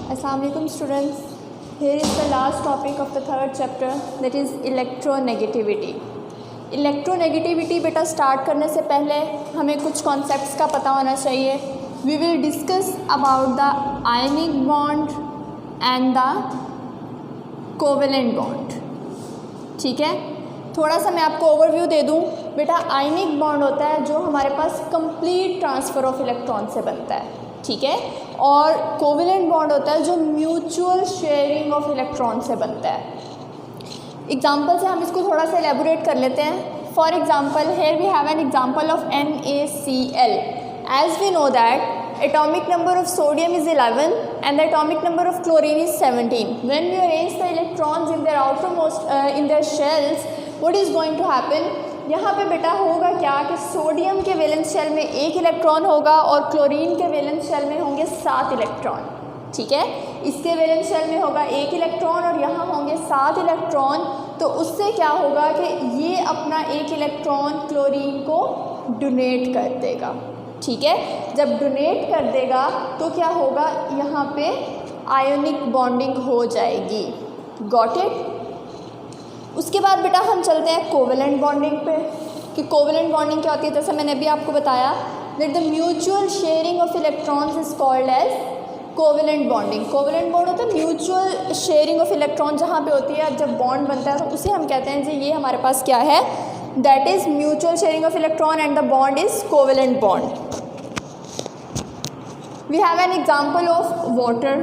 Assalamu alaikum students. Here is the last topic of the third chapter, that is electronegativity. Electronegativity बेटा start करने से पहले हमें कुछ कॉन्सेप्ट्स का पता होना चाहिए. We will discuss about the ionic bond and the covalent bond. ठीक है, थोड़ा सा मैं आपको ओवरव्यू दे दूं. बेटा आयनिक बॉन्ड होता है जो हमारे पास कंप्लीट ट्रांसफ़र ऑफ इलेक्ट्रॉन से बनता है. ठीक है, और कोवेलेंट बॉन्ड होता है जो म्यूचुअल शेयरिंग ऑफ इलेक्ट्रॉन से बनता है. एग्जाम्पल से हम इसको थोड़ा सा एलेबोरेट कर लेते हैं. For example here we have an example of NaCl. As we know that atomic number of sodium is 11 and the atomic number of chlorine is 17. When we arrange the electrons in their outermost in their shells, what is going to happen? यहाँ पे बेटा होगा क्या कि sodium के valence shell में 1 electron होगा और क्लोरीन के वैलेंस शेल में होंगे 7 इलेक्ट्रॉन. ठीक है, इसके वैलेंस शेल में होगा 1 इलेक्ट्रॉन और यहाँ होंगे 7 इलेक्ट्रॉन. तो उससे क्या होगा कि ये अपना 1 इलेक्ट्रॉन क्लोरीन को डोनेट कर देगा. ठीक है, जब डोनेट कर देगा तो क्या होगा, यहाँ पे आयोनिक बॉन्डिंग हो जाएगी. Got it. उसके बाद बेटा हम चलते हैं कोवेलेंट बॉन्डिंग पे कि कोवेलेंट बॉन्डिंग क्या होती है. जैसे मैंने अभी आपको बताया that the mutual sharing of electrons is called as covalent bonding. Covalent bond होता है म्यूचुअल शेयरिंग ऑफ इलेक्ट्रॉन जहाँ पे होती है. जब बॉन्ड बनता है तो उसे हम कहते हैं जी ये हमारे पास क्या है, that is mutual sharing of electron and the bond is covalent bond. We have an example of water.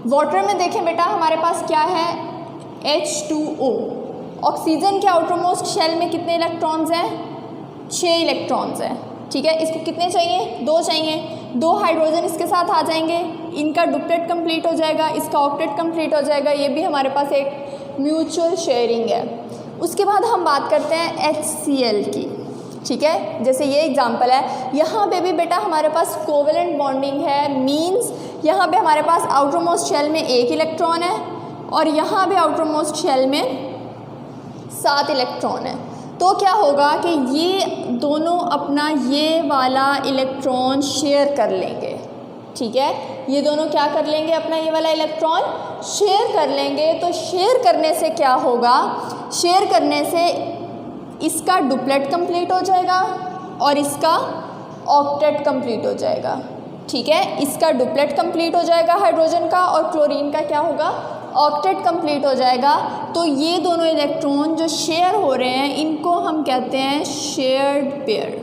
Water में देखें बेटा हमारे पास क्या है, H2O. ऑक्सीजन के आउटरमोस्ट शेल में कितने इलेक्ट्रॉन्स हैं, 6 इलेक्ट्रॉन्स हैं. ठीक है, इसको कितने चाहिए, 2 चाहिए. 2 हाइड्रोजन इसके साथ आ जाएंगे, इनका डुप्लेट कंप्लीट हो जाएगा, इसका ऑक्टेट कंप्लीट हो जाएगा. ये भी हमारे पास एक म्यूचुअल शेयरिंग है. उसके बाद हम बात करते हैं HCl की. ठीक है, जैसे ये एग्जांपल है, यहाँ पे भी बेटा हमारे पास कोवेलेंट बॉन्डिंग है. मींस यहाँ पे हमारे पास आउटरमोस्ट शेल में 1 इलेक्ट्रॉन है और यहाँ पे आउटरमोस्ट शेल में 7 इलेक्ट्रॉन है. तो क्या होगा कि ये दोनों अपना ये वाला इलेक्ट्रॉन शेयर कर लेंगे. ठीक है, ये दोनों क्या कर लेंगे, अपना ये वाला इलेक्ट्रॉन शेयर कर लेंगे. तो शेयर करने से क्या होगा, शेयर करने से इसका डुप्लेट कंप्लीट हो जाएगा और इसका ऑक्टेट कंप्लीट हो जाएगा. ठीक है, इसका डुप्लेट कंप्लीट हो जाएगा हाइड्रोजन का और क्लोरीन का क्या होगा, ऑक्टेट कंप्लीट हो जाएगा. तो ये दोनों इलेक्ट्रॉन जो शेयर हो रहे हैं इनको हम कहते हैं शेयर्ड पेयर.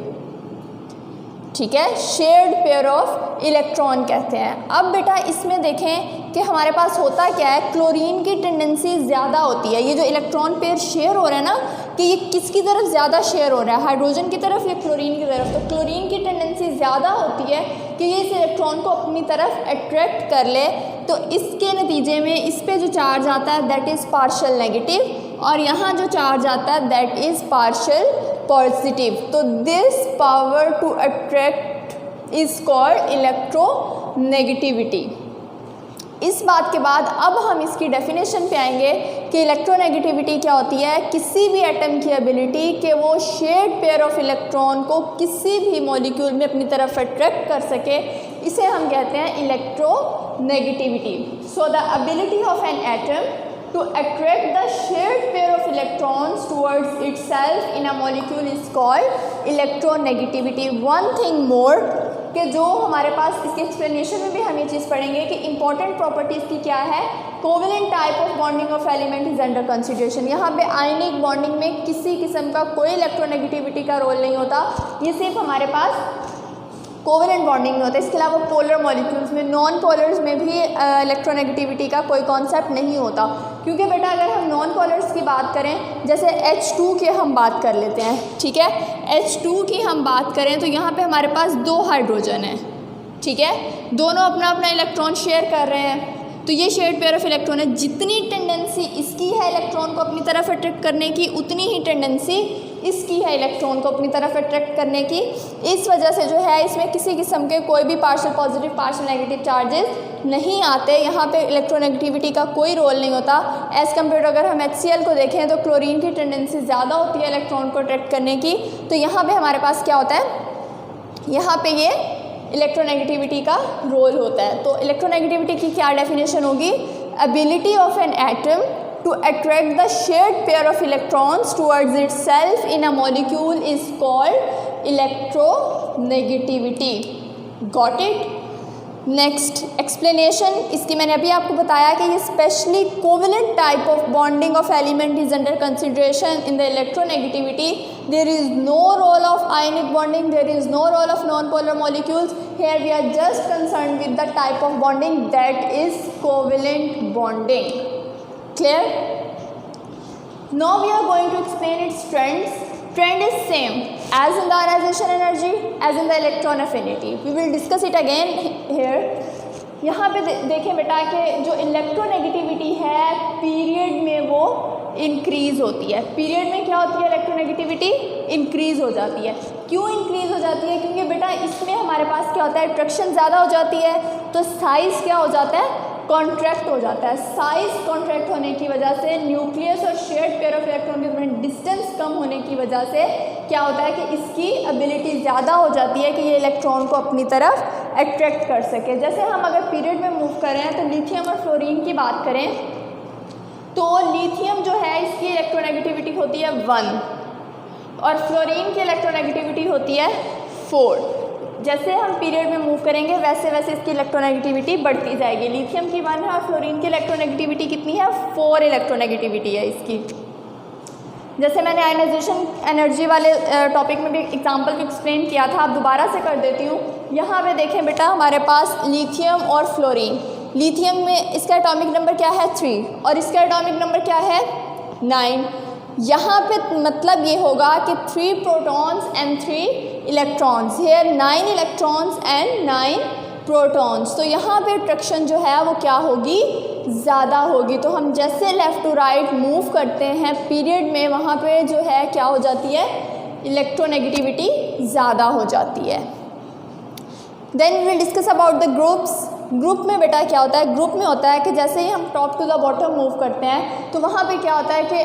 ठीक है, शेयर्ड पेयर ऑफ इलेक्ट्रॉन कहते हैं. अब बेटा इसमें देखें कि हमारे पास होता क्या है, क्लोरीन की टेंडेंसी ज़्यादा होती है. ये जो इलेक्ट्रॉन पेयर शेयर हो रहा है ना, कि ये किसकी तरफ ज़्यादा शेयर हो रहा है, हाइड्रोजन की तरफ या क्लोरीन की तरफ. तो क्लोरीन की टेंडेंसी ज़्यादा होती है कि ये इस इलेक्ट्रॉन को अपनी तरफ अट्रैक्ट कर ले. तो इसके नतीजे में इस पे जो चार्ज आता है दैट इज़ पार्शियल नेगेटिव और यहाँ जो चार्ज आता है दैट इज़ पार्शियल पॉजिटिव. तो this power to attract is called electronegativity. इस बात के बाद अब हम इसकी डेफिनेशन पे आएंगे कि इलेक्ट्रोनेगेटिविटी क्या होती है. किसी भी एटम की एबिलिटी कि वो शेयर्ड पेयर ऑफ इलेक्ट्रॉन को किसी भी मॉलिक्यूल में अपनी तरफ अट्रैक्ट कर सके, इसे हम कहते हैं electronegativity. So the ability of an atom to attract the shared pair of electrons towards itself in a molecule is called electronegativity. One thing more कि जो हमारे पास इसके एक्सप्लेनेशन में भी हम ये चीज़ पढ़ेंगे कि इंपॉर्टेंट प्रॉपर्टीज़ की क्या है. Covalent type of bonding of element is under consideration. यहाँ पे आयनिक बॉन्डिंग में किसी किस्म का कोई इलेक्ट्रोनेगेटिविटी का रोल नहीं होता. ये सिर्फ हमारे पास कोवेलेंट बॉन्डिंग में होता है. इसके अलावा पोलर मॉलिक्यूल्स में, नॉन पोलर्स में भी इलेक्ट्रोनेगेटिविटी का कोई कॉन्सेप्ट नहीं होता. क्योंकि बेटा अगर हम नॉन पोलर्स की बात करें, जैसे H2 की हम बात कर लेते हैं. ठीक है, H2 की हम बात करें तो यहाँ पे हमारे पास 2 हाइड्रोजन हैं. ठीक है, दोनों अपना अपना इलेक्ट्रॉन शेयर कर रहे हैं. तो ये शेयर्ड पेयर ऑफ इलेक्ट्रॉन है. जितनी टेंडेंसी इसकी है इलेक्ट्रॉन को अपनी तरफ अट्रैक्ट करने की, उतनी ही टेंडेंसी इसकी है इलेक्ट्रॉन को अपनी तरफ अट्रैक्ट करने की. इस वजह से जो है इसमें किसी किस्म के कोई भी partial positive partial negative charges नहीं आते. यहाँ पे इलेक्ट्रोनेगेटिविटी का कोई रोल नहीं होता. एज़ कम्पेयर अगर हम HCl को देखें तो क्लोरीन की टेंडेंसी ज़्यादा होती है इलेक्ट्रॉन को अट्रैक्ट करने की. तो यहाँ पे हमारे पास क्या होता है, यहाँ पे ये इलेक्ट्रोनेगेटिविटी का रोल होता है। तो इलेक्ट्रोनेगेटिविटी की क्या डेफिनेशन होगी? Ability of an atom to attract the shared pair of electrons towards itself in a molecule is called electronegativity. Got it? Next explanation इसकी मैंने अभी आपको बताया कि ये specially covalent type of bonding of element is under consideration in the electronegativity. There is no role of ionic bonding, there is no role of non polar molecules. Here we are just concern with the type of bonding that is covalent bonding. Clear? Now we are going to explain its trends. Trend is same as in the ionization energy as in the electron affinity. We will discuss it again here. यहाँ पे देखें बेटा कि जो electronegativity है period में वो increase होती है. पीरियड में क्या होती है? इलेक्ट्रोनेगेटिविटी इंक्रीज़ हो जाती है. क्यों इंक्रीज़ हो जाती है? क्योंकि बेटा इसमें हमारे पास क्या होता है? अट्रैक्शन ज़्यादा हो जाती है तो साइज़ क्या हो जाता है? कॉन्ट्रैक्ट हो जाता है. साइज कॉन्ट्रैक्ट होने की वजह से न्यूक्लियस और शेयर्ड पेयर ऑफ इलेक्ट्रॉन के बीच डिस्टेंस कम होने की वजह से क्या होता है कि इसकी एबिलिटी ज़्यादा हो जाती है कि ये इलेक्ट्रॉन को अपनी तरफ अट्रैक्ट कर सके. जैसे हम अगर पीरियड में मूव कर रहे हैं तो लिथियम और फ्लोरीन की बात करें तो लिथियम जो है इसकी इलेक्ट्रोनेगेटिविटी होती है 1 और फ्लोरीन की इलेक्ट्रोनेगेटिविटी होती है 4. जैसे हम पीरियड में मूव करेंगे वैसे वैसे इसकी इलेक्ट्रोनेगेटिविटी बढ़ती जाएगी. लिथियम की 1 है और फ्लोरीन की इलेक्ट्रोनेगेटिविटी कितनी है? 4 इलेक्ट्रोनेगेटिविटी है इसकी. जैसे मैंने आयनाइजेशन एनर्जी वाले टॉपिक में भी एग्जांपल भी एक्सप्लेन किया था, आप दोबारा से कर देती हूँ. यहाँ पे देखें बेटा हमारे पास लिथियम और फ्लोरीन. लिथियम में इसका एटॉमिक नंबर क्या है? 3 और इसका एटॉमिक नंबर क्या है? 9. यहाँ पे मतलब ये होगा कि 3 protons and 3 electrons. Here 9 electrons and 9 protons. तो यहाँ पे अट्रैक्शन जो है वो क्या होगी? ज़्यादा होगी. तो हम जैसे लेफ़्ट टू राइट मूव करते हैं पीरियड में वहाँ पे जो है क्या हो जाती है? इलेक्ट्रोनेगेटिविटी ज़्यादा हो जाती है. Then we will discuss about the groups. Group में बेटा क्या होता है? ग्रुप में होता है कि जैसे ही हम top to the bottom move करते हैं तो वहाँ पे क्या होता है कि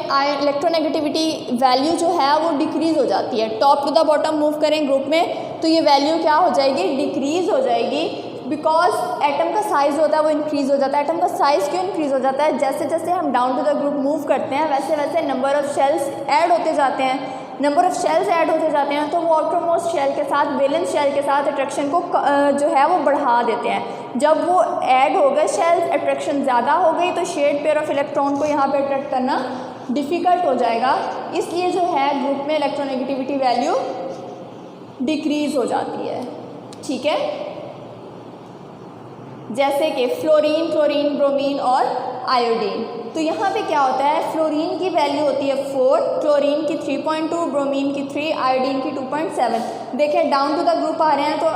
इलेक्ट्रोनेगेटिविटी वैल्यू जो है वो डिक्रीज़ हो जाती है. Top to the bottom move करें ग्रुप में तो ये वैल्यू क्या हो जाएगी? डिक्रीज़ हो जाएगी. बिकॉज एटम का साइज़ होता है वो इंक्रीज़ हो जाता है. एटम का साइज़ क्यों इंक्रीज़ हो जाता है? जैसे जैसे हम down to the group move करते हैं वैसे वैसे नंबर ऑफ़ शेल्स ऐड होते जाते हैं. नंबर ऑफ़ शेल्स ऐड होते जाते हैं तो वो आउटरमोस्ट शेल के साथ वैलेंस शेल के साथ अट्रैक्शन को जो है वो बढ़ा देते हैं. जब वो ऐड हो गए शेल्स, अट्रैक्शन ज़्यादा हो गई तो शेड पेयर ऑफ इलेक्ट्रॉन को यहाँ पे अट्रैक्ट करना डिफ़िकल्ट हो जाएगा. इसलिए जो है ग्रुप में इलेक्ट्रोनेगेटिविटी वैल्यू डिक्रीज़ हो जाती है. ठीक है. जैसे कि फ्लोरीन, क्लोरीन, ब्रोमीन और आयोडीन. तो यहाँ पे क्या होता है? फ्लोरीन की वैल्यू होती है 4, क्लोरीन की 3.2, ब्रोमीन की 3, आयोडीन की 2.7. देखें डाउन टू द ग्रुप आ रहे हैं तो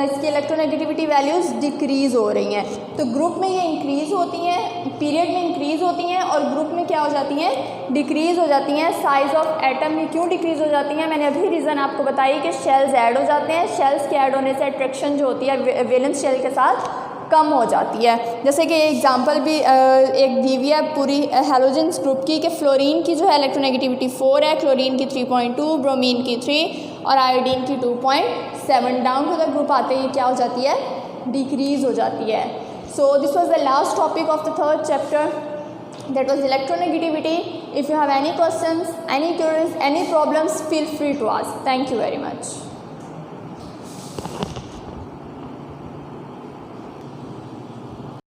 इसकी इलेक्ट्रोनेगेटिविटी वैल्यूज़ डिक्रीज़ हो रही हैं. तो ग्रुप में ये इंक्रीज़ होती हैं, पीरियड में इंक्रीज़ होती हैं और ग्रुप में क्या हो जाती हैं? डिक्रीज़ हो जाती हैं. साइज़ ऑफ एटम में क्यों डिक्रीज़ हो जाती हैं? मैंने अभी रीज़न आपको बताई कि शेल्स ऐड हो जाते हैं. शेल्स के ऐड होने से अट्रैक्शन जो होती है वैलेंस शेल के साथ कम हो जाती है. जैसे कि एग्जांपल भी एक दी हुई है पूरी हैलोजेंस ग्रुप की कि फ्लोरीन की जो है इलेक्ट्रोनेगेटिविटी 4 है, क्लोरीन की 3.2, ब्रोमीन की 3 और आयोडीन की 2.7. डाउन टू द ग्रुप आते ही क्या हो जाती है? डिक्रीज़ हो जाती है. So this was the last topic of the 3rd chapter, that was electronegativity. If you have any questions, any queries, any problems, feel free to ask. Thank you very much.